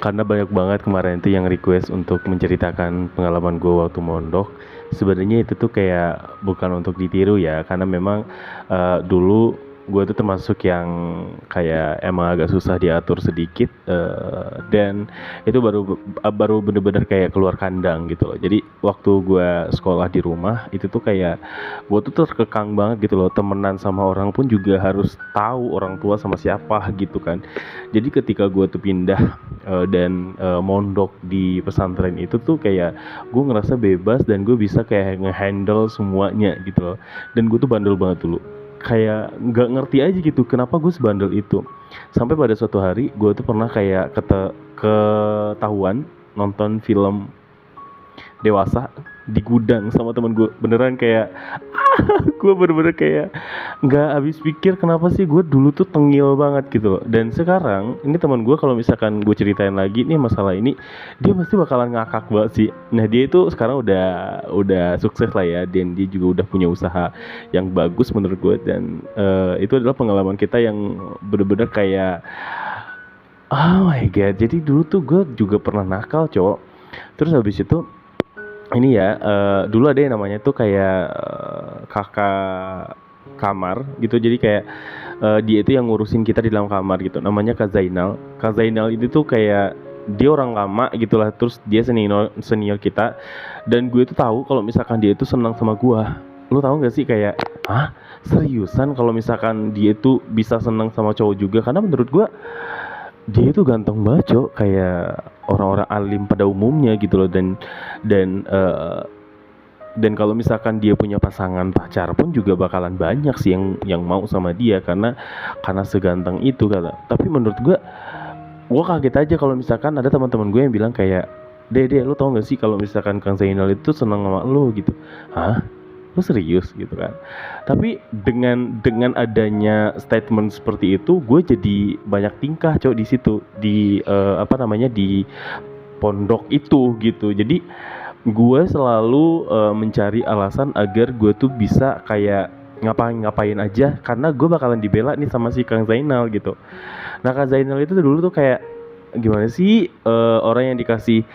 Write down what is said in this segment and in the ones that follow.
Karena banyak banget kemarin itu yang request untuk menceritakan pengalaman gue waktu mondok. Sebenarnya itu tuh kayak bukan untuk ditiru ya, karena memang dulu gue tuh termasuk yang kayak emang agak susah diatur sedikit, dan itu baru bener-bener kayak keluar kandang gitu loh. Jadi waktu gue sekolah di rumah itu tuh kayak gue tuh terkekang banget gitu loh, temenan sama orang pun juga harus tahu orang tua sama siapa gitu kan. Jadi ketika gue tuh pindah dan mondok di pesantren itu tuh kayak gue ngerasa bebas dan gue bisa kayak ngehandle semuanya gitu loh. Dan gue tuh bandel banget dulu, kayak nggak ngerti aja gitu kenapa gue sebandel itu. Sampai pada suatu hari gue tuh pernah kayak ketahuan nonton film dewasa di gudang sama temen gue. Beneran kayak gue bener-bener kayak nggak habis pikir kenapa sih gue dulu tuh tengil banget gitu loh. Dan sekarang ini teman gue kalau misalkan gue ceritain lagi nih masalah ini, dia pasti bakalan ngakak banget sih. Nah dia itu sekarang udah sukses lah ya, dan dia juga udah punya usaha yang bagus menurut gue. Dan itu adalah pengalaman kita yang bener-bener kayak oh my god. Jadi dulu tuh gue juga pernah nakal cowok. Terus habis itu ini ya, dulu ada yang namanya tuh kayak kakak kamar gitu. Jadi kayak dia itu yang ngurusin kita di dalam kamar gitu. Namanya Kak Zainal. Kak Zainal ini tuh kayak dia orang lama gitulah. Terus dia senior kita. Dan gue tuh tahu kalau misalkan dia itu senang sama gue. Lu tahu nggak sih kayak, ah seriusan kalau misalkan dia itu bisa senang sama cowok juga? Karena menurut gue dia itu ganteng banget cok, kayak orang-orang alim pada umumnya gitu loh. Dan dan kalau misalkan dia punya pasangan pacar pun juga bakalan banyak sih yang mau sama dia karena seganteng itu kata. Tapi menurut gue kaget aja kalau misalkan ada teman-teman gue yang bilang kayak, Dede lu tau gak sih kalau misalkan Kang Zainal itu seneng sama lu gitu. Hah? Lu serius gitu kan? Tapi dengan adanya statement seperti itu, gue jadi banyak tingkah cowok di situ, di apa namanya, di pondok itu gitu. Jadi gue selalu mencari alasan agar gue tuh bisa kayak ngapain aja, karena gue bakalan dibela nih sama si Kang Zainal gitu. Nah Kang Zainal itu dulu tuh kayak gimana sih, orang yang dikasih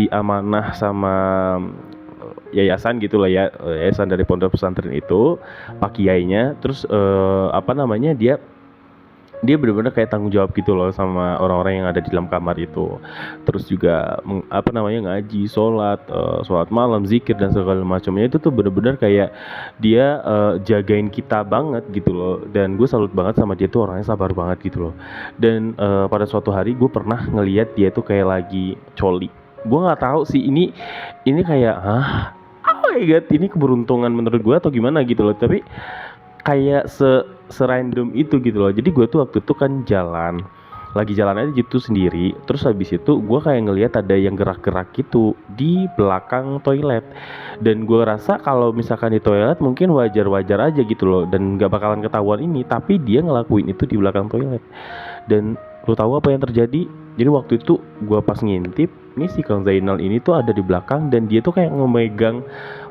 amanah sama yayasan gitu lah ya, yayasan dari pondok pesantren itu, pak kiainya. Terus apa namanya, dia benar-benar kayak tanggung jawab gitu loh sama orang-orang yang ada di dalam kamar itu. Terus juga apa namanya, ngaji, sholat malam, zikir dan segala macamnya. Itu tuh benar-benar kayak dia jagain kita banget gitu loh. Dan gue salut banget sama dia tuh, orangnya sabar banget gitu loh. Dan pada suatu hari gue pernah ngelihat dia tuh kayak lagi coli. Gue nggak tahu sih ini kayak oh my god, ini keberuntungan menurut gue atau gimana gitu loh. Tapi kayak serandom itu gitu loh. Jadi gue tuh waktu itu kan lagi jalan aja gitu sendiri. Terus habis itu gue kayak ngelihat ada yang gerak-gerak gitu di belakang toilet. Dan gue rasa kalau misalkan di toilet mungkin wajar-wajar aja gitu loh, dan gak bakalan ketahuan ini. Tapi dia ngelakuin itu di belakang toilet. Dan lo tahu apa yang terjadi? Jadi waktu itu gue pas ngintip, nih si Kang Zainal ini tuh ada di belakang, dan dia tuh kayak ngemegang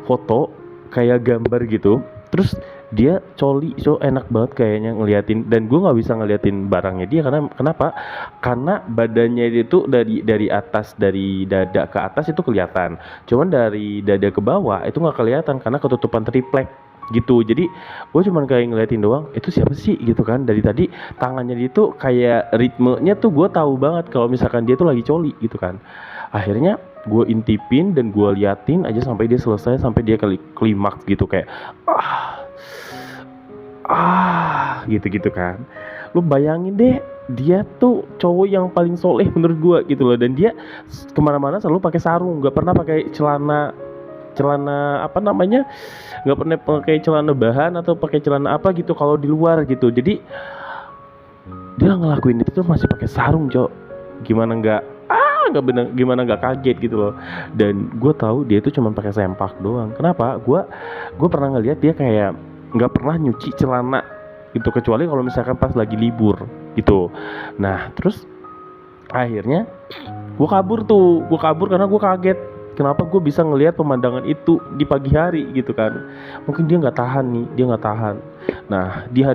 foto kayak gambar gitu. Terus dia coli, so enak banget kayaknya ngeliatin. Dan gue nggak bisa ngeliatin barangnya dia karena kenapa? Karena badannya dia tuh dari atas, dari dada ke atas itu kelihatan. Cuman dari dada ke bawah itu nggak kelihatan karena ketutupan triplek gitu. Jadi gue cuman kayak ngeliatin doang, itu siapa sih gitu kan. Dari tadi tangannya dia tuh kayak ritmenya tuh gue tahu banget kalau misalkan dia tuh lagi coli gitu kan. Akhirnya gue intipin dan gue liatin aja sampai dia selesai, sampai dia klimaks gitu kayak gitu-gitu kan. Lu bayangin deh, dia tuh cowok yang paling soleh menurut gue gitu loh. Dan dia kemana-mana selalu pakai sarung, nggak pernah pakai celana apa namanya, nggak pernah pakai celana bahan atau pakai celana apa gitu kalau di luar gitu. Jadi dia ngelakuin itu tuh masih pakai sarung cowok. Gimana nggak kaget gitu loh. Dan gue tahu dia itu cuma pakai sempak doang. Kenapa? Gue pernah ngeliat dia kayak nggak pernah nyuci celana gitu, kecuali kalau misalkan pas lagi libur gitu. Nah terus akhirnya gue kabur karena gue kaget kenapa gue bisa ngelihat pemandangan itu di pagi hari gitu kan. Mungkin dia nggak tahan. Nah, di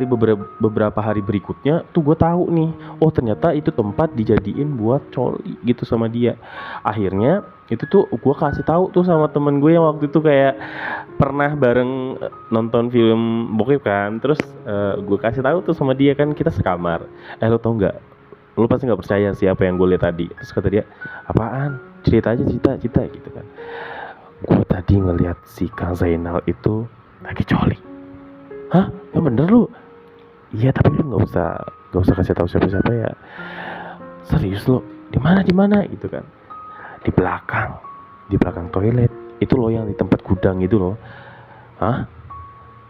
beberapa hari berikutnya tuh gue tahu nih, oh ternyata itu tempat dijadiin buat coli gitu sama dia. Akhirnya itu tuh gue kasih tahu tuh sama temen gue yang waktu itu kayak pernah bareng nonton film bokep kan. Terus gue kasih tahu tuh sama dia, kan kita sekamar. Lo tau nggak? Lo pasti nggak percaya sih apa yang gue lihat tadi. Terus kata dia, apaan? Cerita aja, cerita gitu kan. Gue tadi ngelihat si Kang Zainal itu lagi coli. Hah? Yang bener lu? Iya, tapi lu nggak usah kasih tahu siapa-siapa ya. Serius lu? Di mana gitu kan? Di belakang toilet. Itu loh yang di tempat gudang itu loh. Hah?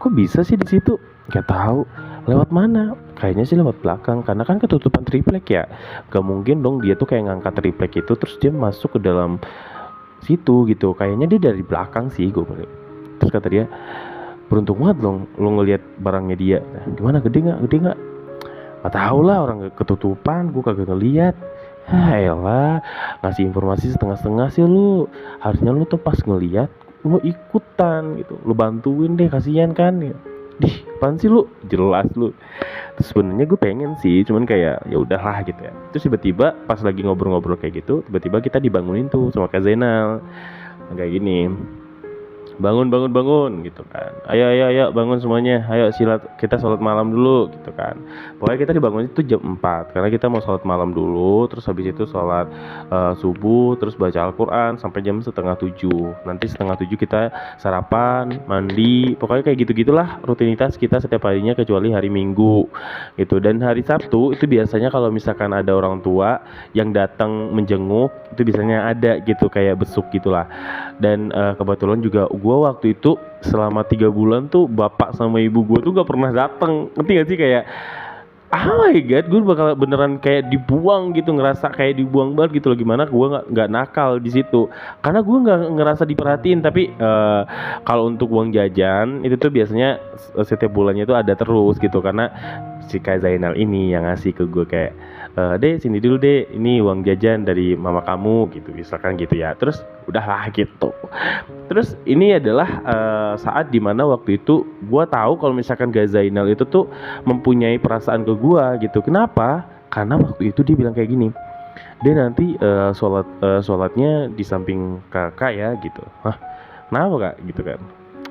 Kok bisa sih di situ? Gak tahu. Lewat mana? Kayaknya sih lewat belakang, karena kan ketutupan triplek ya. Gak mungkin dong dia tuh kayak ngangkat triplek itu terus dia masuk ke dalam situ gitu. Kayaknya dia dari belakang sih, gue balik. Terus kata dia, beruntung banget dong lo ngelihat barangnya dia. Gimana, gede nggak? Gak tau lah, orang ketutupan, gue kagak ngeliat. Elah, ngasih informasi setengah-setengah sih lu. Harusnya lu tuh pas ngeliat lu ikutan gitu, lu bantuin deh, kasihan kan ya. Dih, apaan sih lu? Jelas lu. Terus sebenarnya gue pengen sih, cuman kayak ya udahlah gitu ya. Terus tiba-tiba pas lagi ngobrol-ngobrol kayak gitu, tiba-tiba kita dibangunin tuh sama Kak Zainal kayak gini, bangun gitu kan, ayo bangun semuanya, ayo silat, kita sholat malam dulu gitu kan. Pokoknya kita dibangun itu jam 4 karena kita mau sholat malam dulu, terus habis itu sholat subuh, terus baca Al-Quran sampai jam setengah 7. Nanti setengah 7 kita sarapan, mandi, pokoknya kayak gitu-gitulah rutinitas kita setiap harinya kecuali hari Minggu gitu. Dan hari Sabtu itu biasanya kalau misalkan ada orang tua yang datang menjenguk, itu biasanya ada gitu kayak besuk gitulah. Dan kebetulan juga gue waktu itu selama 3 bulan tuh bapak sama ibu gue tuh gak pernah datang. Ngerti gak sih, kayak oh my god, gue bakal beneran kayak dibuang gitu, ngerasa kayak dibuang banget gitu loh. Gimana gue nggak nakal di situ karena gue nggak ngerasa diperhatiin. Tapi kalau untuk uang jajan itu tuh biasanya setiap bulannya tuh ada terus gitu, karena si Kak Zainal ini yang ngasih ke gue kayak, deh sini dulu deh, ini uang jajan dari mama kamu gitu, misalkan gitu ya. Terus udahlah gitu. Terus ini adalah saat dimana waktu itu gue tahu kalau misalkan Kak Zainal itu tuh mempunyai perasaan ke gue gitu. Kenapa? Karena waktu itu dia bilang kayak gini, dia nanti sholatnya di samping kakak ya gitu. Hah, kenapa kak gitu kan?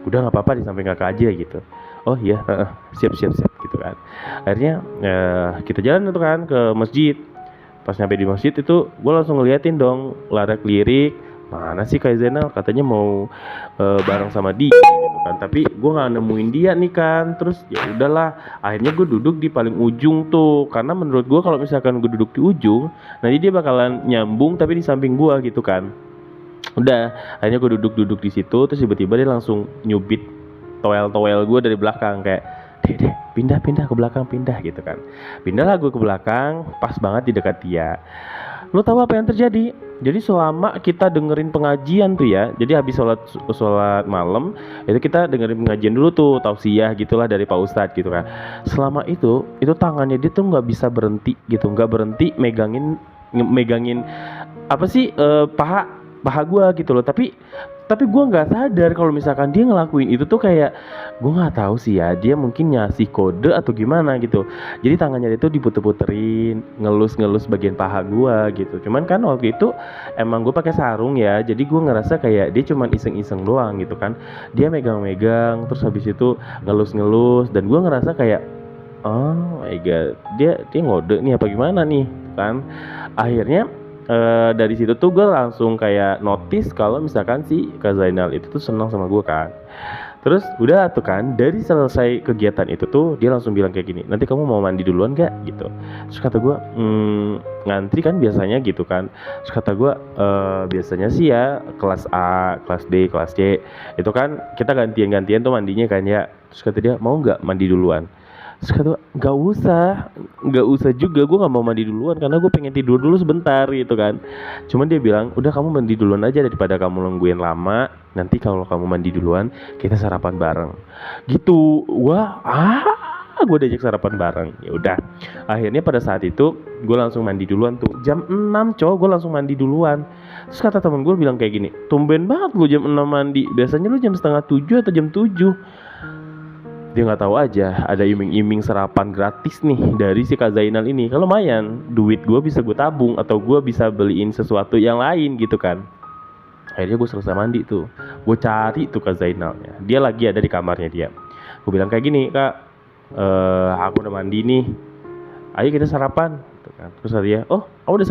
Udah nggak apa-apa, di samping kakak aja gitu. Oh iya, siap gitu kan. Akhirnya kita jalan tuh kan ke masjid. Pas nyampe di masjid itu gue langsung ngeliatin dong, lirik mana sih Kak Zainal, katanya mau bareng sama dia gitu kan. Tapi gue nggak nemuin dia nih kan. Terus ya udahlah, akhirnya gue duduk di paling ujung tuh, karena menurut gue kalau misalkan gue duduk di ujung nanti dia bakalan nyambung tapi di samping gue gitu kan. Udah, akhirnya gue duduk di situ. Terus tiba-tiba dia langsung nyubit towel gue dari belakang kayak, deh pindah ke belakang, pindah gitu kan. Pindahlah gue ke belakang, pas banget di dekat dia. Lo tahu apa yang terjadi? Jadi selama kita dengerin pengajian tuh ya, jadi habis sholat malam itu kita dengerin pengajian dulu tuh, tausiah gitulah dari Pak Ustadz gitu kan. Selama itu tangannya dia tuh nggak bisa berhenti gitu, nggak berhenti megangin apa sih, paha gue gitu loh. Tapi gue nggak sadar kalau misalkan dia ngelakuin itu tuh kayak, gue nggak tahu sih ya, dia mungkin ngasih kode atau gimana gitu. Jadi tangannya dia tuh diputer-puterin, ngelus bagian paha gue gitu. Cuman kan waktu itu emang gue pakai sarung ya, jadi gue ngerasa kayak dia cuman iseng-iseng doang gitu kan. Dia megang-megang, terus habis itu ngelus, dan gue ngerasa kayak, oh my god, dia ngode nih apa gimana nih kan. Akhirnya dari situ tuh gue langsung kayak notice kalau misalkan si Kak Zainal itu tuh senang sama gue kan. Terus udah tuh kan, dari selesai kegiatan itu tuh dia langsung bilang kayak gini, nanti kamu mau mandi duluan gak gitu. Terus kata gue, ngantri kan biasanya gitu kan. Terus kata gue, biasanya sih ya kelas A, kelas B, kelas C itu kan kita gantian tuh mandinya kan ya. Terus kata dia, mau gak mandi duluan? Terus kata gue, nggak usah juga, gue nggak mau mandi duluan karena gue pengen tidur dulu sebentar gitu kan. Cuman dia bilang, udah kamu mandi duluan aja daripada kamu nungguin lama, nanti kalau kamu mandi duluan kita sarapan bareng gitu. Gue diajak sarapan bareng. Ya udah, akhirnya pada saat itu gue langsung mandi duluan tuh jam 6 cowok, gue langsung mandi duluan. Terus kata temen gue bilang kayak gini, tumben banget lu jam 6 mandi, biasanya lu jam setengah 7 atau jam 7. Dia nggak tahu aja ada iming-iming serapan gratis nih dari si Kak Zainal ini. Kalau lumayan, duit gue bisa gue tabung atau gue bisa beliin sesuatu yang lain gitu kan. Akhirnya gue selesai mandi tuh, gue cari tuh Kak Zainalnya. Dia lagi ada di kamarnya dia. Gue bilang kayak gini, Kak, aku udah mandi nih, ayo kita sarapan gitu kan. Terus dia, oh kamu udah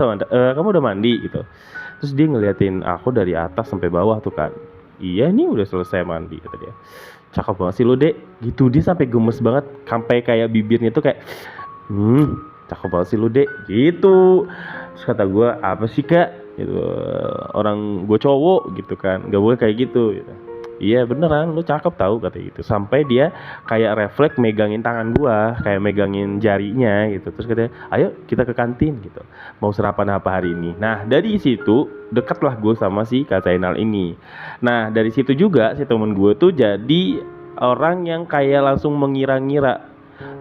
kamu udah mandi gitu. Terus dia ngeliatin aku dari atas sampai bawah tuh kan. Iya nih udah selesai mandi kata dia. Cakep banget sih lu dek gitu. Dia sampai gemes banget, sampai kayak bibirnya tuh kayak cakep banget sih lu dek gitu. Terus kata gue, apa sih kak gitu, orang gue cowok gitu kan, gak boleh kayak gitu gitu. Iya beneran lu cakep tahu kata gitu. Sampai dia kayak refleks megangin tangan gua, kayak megangin jarinya gitu. Terus katanya, ayo kita ke kantin gitu, mau sarapan apa hari ini. Nah dari situ dekatlah gue sama si Kak Zainal ini. Nah dari situ juga si temen gue tuh jadi orang yang kayak langsung mengira-ngira.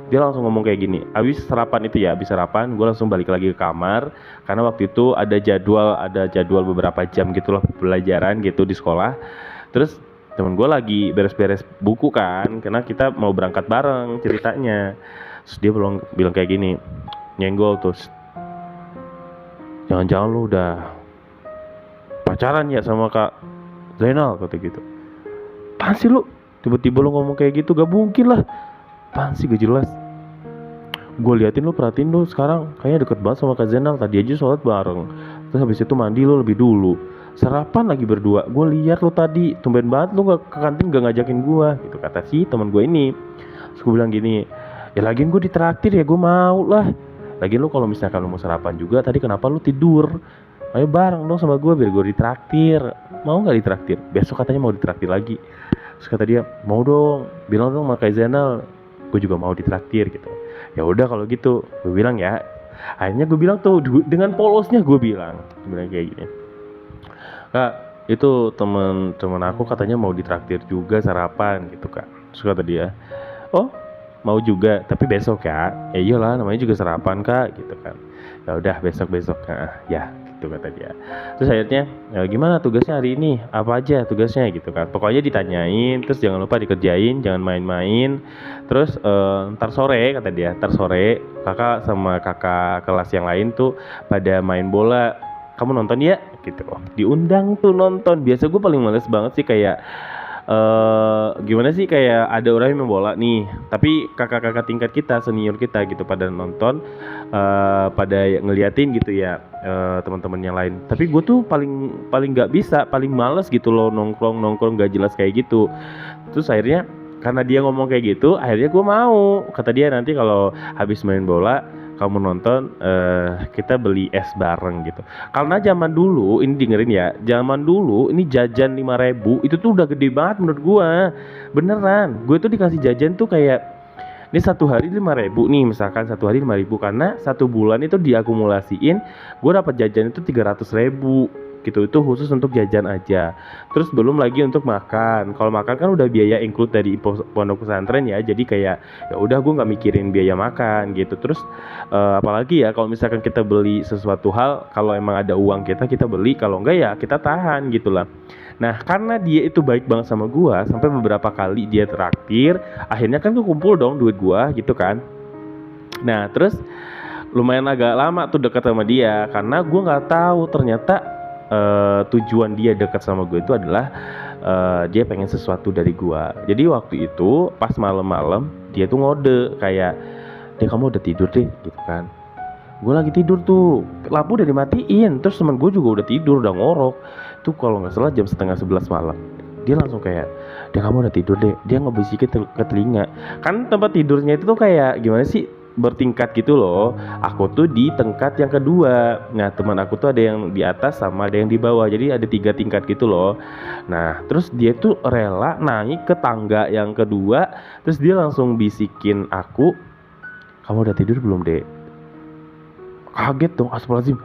Dia langsung ngomong kayak gini, habis sarapan itu ya, habis sarapan gue langsung balik lagi ke kamar. Karena waktu itu ada jadwal beberapa jam gitu loh pelajaran gitu di sekolah. Terus temen gue lagi beres-beres buku kan, karena kita mau berangkat bareng ceritanya. Terus dia bilang kayak gini, nyenggol terus, jangan-jangan lu udah pacaran ya sama Kak Zainal kata gitu. Apaan sih lu, tiba-tiba lu ngomong kayak gitu, gak mungkin lah. Apaan sih, gak jelas. Gue liatin lu, perhatiin lu sekarang kayaknya deket banget sama Kak Zainal. Tadi aja sholat bareng, terus habis itu mandi lu lebih dulu, sarapan lagi berdua. Gue lihat lu tadi tumben banget lu gak ke kantin, gak ngajakin gue gitu kata si teman gue ini. Terus gue bilang gini, ya lagian gue ditraktir ya, gue mau lah. Lagian lu kalau misalkan lu mau sarapan juga tadi, kenapa lu tidur? Ayo bareng dong sama gue biar gue ditraktir. Mau nggak ditraktir? Besok katanya mau ditraktir lagi. Terus kata dia, mau dong, bilang dong sama Kak Zainal gue juga mau ditraktir gitu. Ya udah kalau gitu, gue bilang ya. Akhirnya gue bilang tuh dengan polosnya gue bilang kayak gini, Kak, itu temen aku katanya mau ditraktir juga sarapan gitu Kak. Terus kata dia, oh mau juga tapi besok ya. Ya iyalah namanya juga sarapan Kak gitu kan. Ya udah besok ya gitu kata dia. Terus akhirnya, ya gimana tugasnya hari ini, apa aja tugasnya gitu kan. Pokoknya ditanyain, terus jangan lupa dikerjain, jangan main-main. Terus ntar sore kata dia, ntar sore kakak sama kakak kelas yang lain tuh pada main bola, kamu nonton ya gitu. Diundang tuh nonton. Biasa gue paling males banget sih kayak gimana sih, kayak ada orang yang main bola nih, tapi kakak-kakak tingkat kita, senior kita gitu pada nonton, pada ngeliatin gitu ya, teman-teman yang lain. Tapi gue tuh paling nggak bisa, paling males gitu loh nongkrong gak jelas kayak gitu. Terus akhirnya karena dia ngomong kayak gitu, akhirnya gue mau. Kata dia, nanti kalau habis main bola kamu nonton, kita beli es bareng gitu. Karena zaman dulu, ini dengerin ya, zaman dulu ini jajan 5.000 itu tuh udah gede banget menurut gue. Beneran, gue tuh dikasih jajan tuh kayak, ini satu hari 5.000 nih, misalkan satu hari 5.000, karena satu bulan itu diakumulasiin, gue dapat jajan itu 300.000 gitu. Itu khusus untuk jajan aja. Terus belum lagi untuk makan. Kalau makan kan udah biaya include dari pondok pesantren ya. Jadi kayak ya udah gue nggak mikirin biaya makan gitu. Terus apalagi ya kalau misalkan kita beli sesuatu hal, kalau emang ada uang kita beli, kalau enggak ya kita tahan gitulah. Nah karena dia itu baik banget sama gue, sampai beberapa kali dia traktir, akhirnya kan kekumpul dong duit gue gitu kan. Nah terus lumayan agak lama tuh dekat sama dia, karena gue nggak tahu ternyata tujuan dia dekat sama gue itu adalah dia pengen sesuatu dari gue. Jadi waktu itu pas malam-malam dia tuh ngode kayak, deh kamu udah tidur deh gitu kan. Gue lagi tidur tuh, lampu udah dimatiin, terus teman gue juga udah tidur, udah ngorok. Tuh kalau nggak salah jam 10:30 malam. Dia langsung kayak, deh kamu udah tidur deh. Dia ngebisikin ke telinga. Kan tempat tidurnya itu tuh kayak gimana sih, bertingkat gitu loh. Aku tuh di tingkat yang kedua. Nah teman aku tuh ada yang di atas sama ada yang di bawah. Jadi ada 3 tingkat gitu loh. Nah terus dia tuh rela naik ke tangga yang kedua. Terus dia langsung bisikin aku, kamu udah tidur belum dek? Kaget dong, astagfirullahaladzim,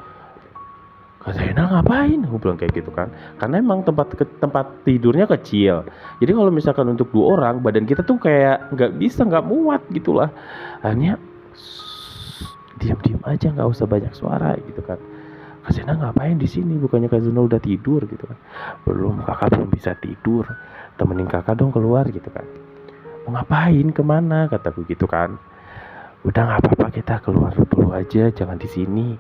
Kak Zainal ngapain? Aku bilang kayak gitu kan. Karena emang tempat tidurnya kecil. Jadi kalau misalkan untuk 2 orang, badan kita tuh kayak nggak muat gitulah. Akhirnya diam-diam aja, nggak usah banyak suara gitu kan. Kak Zainal ngapain di sini? Bukannya Kak Zainal udah tidur gitu kan? Belum, kakak belum bisa tidur. Temenin kakak dong keluar gitu kan. mau ngapain, kemana, kataku gitu kan. Udah nggak apa-apa, kita keluar dulu aja, jangan di sini,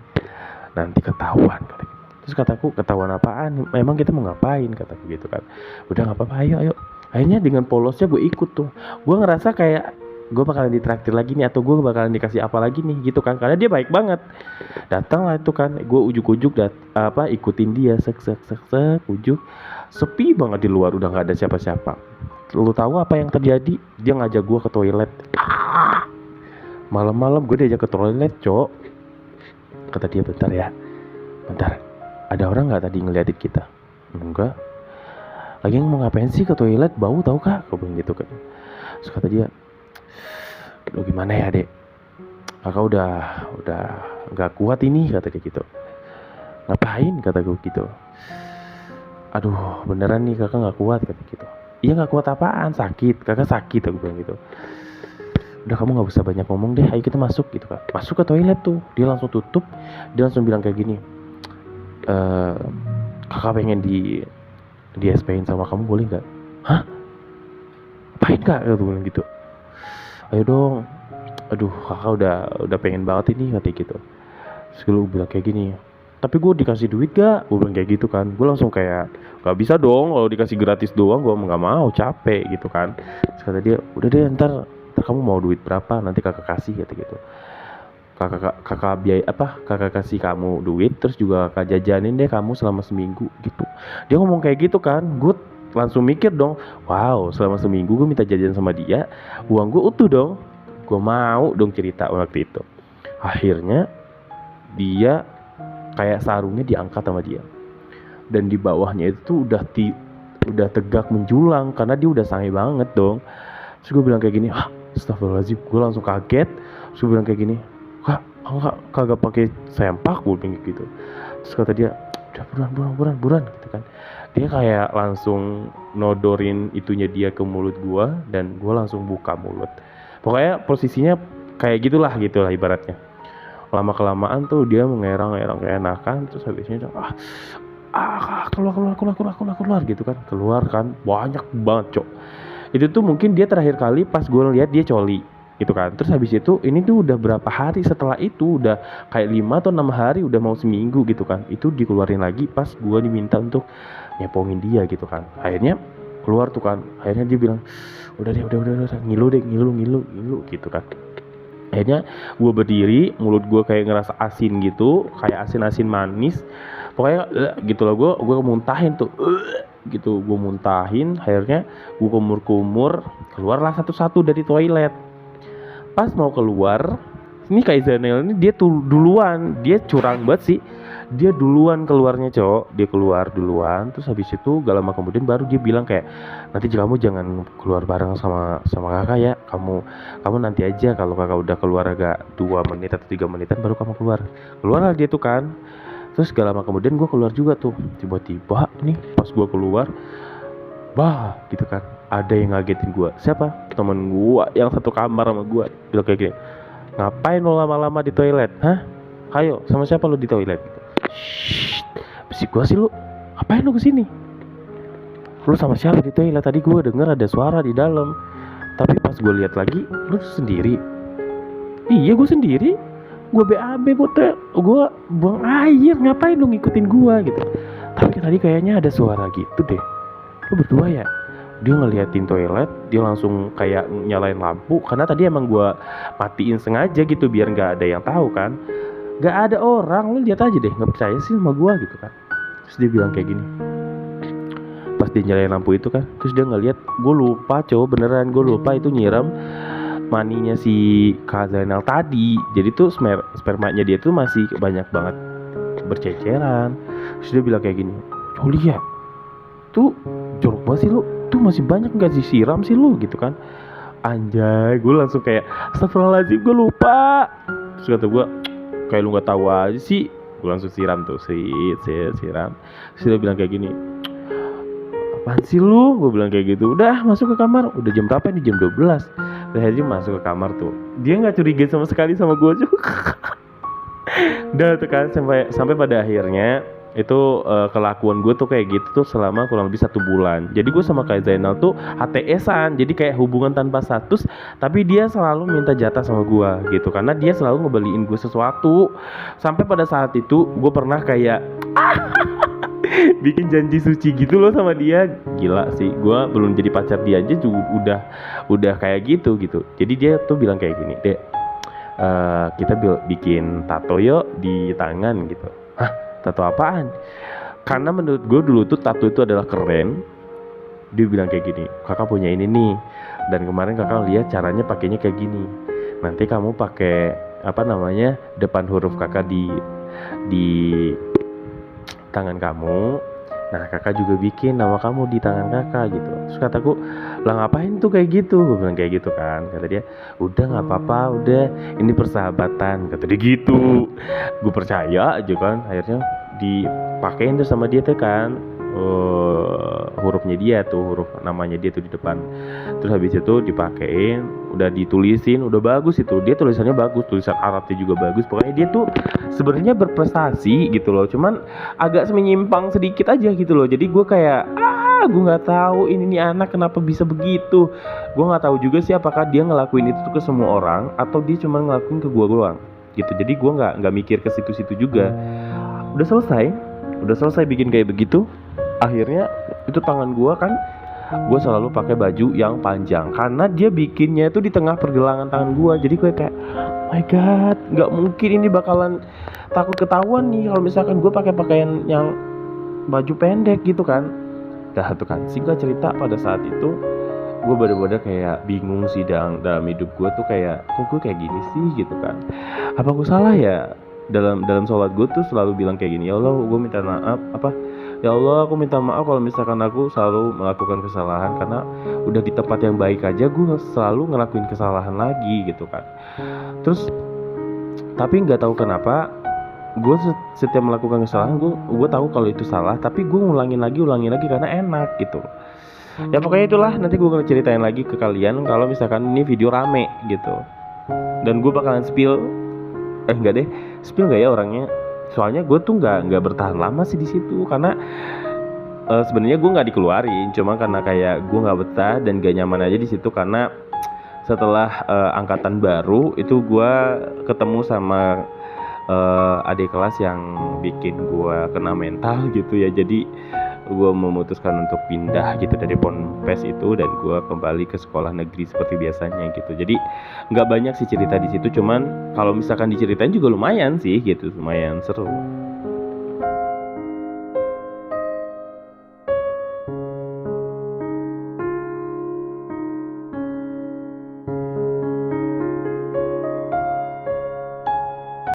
nanti ketahuan, kataku. Terus kataku, ketahuan apaan, memang kita mau ngapain, kataku gitu kan. Udah nggak apa-apa, ayo. Akhirnya dengan polosnya gue ikut tuh. Gue ngerasa kayak gue bakalan ditraktir lagi nih, atau gue bakalan dikasih apa lagi nih gitu kan, karena dia baik banget. Datang lah itu kan, gue ujuk-ujuk ikutin dia, sek ujuk. Sepi banget di luar, udah nggak ada siapa-siapa. Lu tahu apa yang terjadi? Dia ngajak gue ke toilet. Malam-malam gue diajak ke toilet, cok. Kata dia, bentar, ada orang nggak tadi ngeliatin kita? Enggak. Lagi mau ngapain sih ke toilet, bau tau kak? Gue bilang gitu kan. Terus kata dia, lu gimana ya dek, kakak udah nggak kuat ini, kata dia gitu. Ngapain, kata gue gitu. Aduh beneran nih kakak nggak kuat, kata gitu. Iya nggak kuat apaan, sakit, kakak sakit, aku bilang gitu. Udah kamu nggak usah banyak ngomong deh, ayo kita masuk gitu kan. Masuk ke toilet tuh, dia langsung tutup, dia langsung bilang kayak gini, kakak pengen di SP-in sama kamu, boleh nggak? Hah? Apain kak? Aku bilang gitu. Ayo dong, aduh kakak udah pengen banget ini, katanya gitu. Terus gue bilang kayak gini, tapi gue dikasih duit gak? Gue bilang kayak gitu kan. Gue langsung kayak, gak bisa dong kalau dikasih gratis doang, gue gak mau, capek gitu kan. Terus kata dia, udah deh ntar kamu mau duit berapa, nanti kakak kasih, kata gitu. Kakak biaya apa, kakak kasih kamu duit, terus juga kakak jajanin deh kamu selama seminggu gitu. Dia ngomong kayak gitu kan. Gue langsung mikir dong, wow, selama seminggu gue minta jajan sama dia, uang gue utuh dong. Gue mau dong cerita waktu itu. Akhirnya dia kayak sarungnya diangkat sama dia, dan di bawahnya itu udah tegak menjulang karena dia udah sange banget dong. Terus gue bilang kayak gini, astagfirullahaladzim, gue langsung kaget. Terus gue bilang kayak gini, kagak pakai sempak, gue bilang gitu. Terus kata dia, udah buruan gitu kan. Dia kayak langsung nodorin itunya dia ke mulut gue, dan gue langsung buka mulut. Pokoknya posisinya kayak gitulah ibaratnya. Lama kelamaan tuh dia mengerang keenakan. Terus habisnya keluar gitu kan. Keluar kan banyak banget, cok. Itu tuh mungkin dia terakhir kali pas gue lihat dia coli gitu kan. Terus habis itu ini tuh udah berapa hari setelah itu, udah kayak 5 atau 6 hari, udah mau seminggu gitu kan. Itu dikeluarin lagi pas gue diminta untuk nyepongin dia gitu kan. Akhirnya keluar tuh kan. Akhirnya dia bilang, udah ngilu gitu kan. Akhirnya gue berdiri, mulut gue kayak ngerasa asin gitu, kayak asin manis. Pokoknya gitu lah, gue muntahin tuh, gitu gue muntahin. Akhirnya gue kumur, keluarlah satu-satu dari toilet. Pas mau keluar, ini Kak Izanel ini dia tuh duluan, dia curang banget sih. Dia duluan keluarnya, cowok. Dia keluar duluan. Terus habis itu gak lama kemudian baru dia bilang kayak, nanti kamu jangan keluar bareng sama kakak ya. Kamu nanti aja, kalau kakak udah keluar agak 2 menit atau 3 menitan baru kamu keluar. Keluarlah dia tuh kan. Terus gak lama kemudian gue keluar juga tuh. Tiba-tiba nih pas gue keluar, gitu kan, ada yang ngagetin gue. Siapa? Temen gue yang satu kamar sama gue. Bilang kayak gini, ngapain lo lama-lama di toilet? Hah? Ayo, sama siapa lo di toilet? Shhh, bisik gua sih lu. Ngapain lu kesini? Lu sama siapa di toilet? Tadi gua denger ada suara di dalam. Tapi pas gua lihat lagi, lu sendiri. Iya, gua sendiri. Gua BAB, gua buang air. Ngapain lu ngikutin gua gitu? Tapi tadi kayaknya ada suara gitu deh. Lu berdua ya? Dia ngeliatin toilet, dia langsung kayak nyalain lampu. Karena tadi emang gua matiin sengaja gitu biar nggak ada yang tahu kan. Gak ada orang, lu lihat aja deh, nggak percaya sih sama gue gitu kan. Terus dia bilang kayak gini, pas dia nyalain lampu itu kan, terus dia ngeliat, gue lupa cowok, beneran gue lupa itu nyiram maninya si Kak Zainal tadi. Jadi tuh spermanya dia tuh masih banyak banget berceceran. Terus dia bilang kayak gini, oh lihat, tuh jorok banget sih lu, tuh masih banyak nggak disiram sih lu gitu kan. Anjay, gue langsung kayak, astagfirullahaladzim, gue lupa. Terus kata gue, kayak lu nggak tahu aja sih. Gue langsung siram tuh, siram. Terus dia bilang kayak gini, apaan sih lu? Gue bilang kayak gitu. Udah masuk ke kamar. Udah jam berapa nih? Jam 12. Terus aja masuk ke kamar tuh. Dia nggak curiga sama sekali sama gue juga. Udah tuh kan sampai pada akhirnya Itu kelakuan gue tuh kayak gitu tuh selama kurang lebih 1 bulan. Jadi gue sama Kak Zainal tuh HTS-an, jadi kayak hubungan tanpa status, tapi dia selalu minta jatah sama gue gitu, karena dia selalu ngebeliin gue sesuatu. Sampai pada saat itu gue pernah kayak bikin janji suci gitu loh sama dia. Gila sih, gue belum jadi pacar dia aja juga udah kayak gitu. Jadi dia tuh bilang kayak gini, Dek, kita bikin tato yuk di tangan gitu. Hah, tato apaan? Karena menurut gue dulu tuh tato itu adalah keren. Dia bilang kayak gini, kakak punya ini nih, dan kemarin kakak lihat caranya pakainya kayak gini. Nanti kamu pakai apa namanya, depan huruf kakak di tangan kamu. Nah kakak juga bikin nama kamu di tangan kakak gitu. Terus kataku, lah ngapain tuh kayak gitu? Gue bilang kayak gitu kan. Kata dia, udah nggak apa-apa, udah ini persahabatan. Kata dia gitu. Gue percaya aja kan. Akhirnya dipakein tuh sama dia tuh kan, hurufnya dia tuh, huruf namanya dia tuh di depan. Terus habis itu dipakein, udah ditulisin, udah bagus itu. Dia tulisannya bagus, tulisan Arabnya juga bagus. Pokoknya dia tuh sebenarnya berprestasi gitu loh. Cuman agak menyimpang sedikit aja gitu loh. Jadi gue kayak gue nggak tahu ini nih anak kenapa bisa begitu. Gue nggak tahu juga sih apakah dia ngelakuin itu tuh ke semua orang atau dia cuma ngelakuin ke gue doang gitu. Jadi gue nggak mikir ke situ-situ juga. Udah selesai bikin kayak begitu. Akhirnya itu tangan gue kan, gue selalu pakai baju yang panjang karena dia bikinnya itu di tengah pergelangan tangan gue. Jadi gue kayak, oh my god, nggak mungkin ini bakalan takut ketahuan nih kalau misalkan gue pakai pakaian yang baju pendek gitu kan. Dah tuh kan, singkat cerita pada saat itu gue bener-bener kayak bingung sih dalam hidup gue tuh, kayak kok gue kayak gini sih gitu kan. Apa gue salah ya? Dalam sholat gue tuh selalu bilang kayak gini, ya Allah gue minta maaf, ya Allah aku minta maaf kalau misalkan aku selalu melakukan kesalahan, karena udah di tempat yang baik aja gue selalu ngelakuin kesalahan lagi gitu kan. Terus tapi nggak tahu kenapa gue setiap melakukan kesalahan gue tahu kalau itu salah, tapi gue ngulangin lagi karena enak gitu. Ya pokoknya itulah, nanti gue akan ceritain lagi ke kalian kalau misalkan ini video rame gitu, dan gue bakalan enggak deh, spill nggak ya orangnya? Soalnya gue tuh nggak bertahan lama sih di situ, karena sebenarnya gue nggak dikeluarin, cuma karena kayak gue nggak betah dan gak nyaman aja di situ. Karena setelah angkatan baru itu gue ketemu sama adik kelas yang bikin gue kena mental gitu ya. Jadi gue memutuskan untuk pindah gitu dari Ponpes itu, dan gue kembali ke sekolah negeri seperti biasanya gitu. Jadi nggak banyak sih cerita di situ, cuman kalau misalkan diceritain juga lumayan sih gitu, lumayan seru.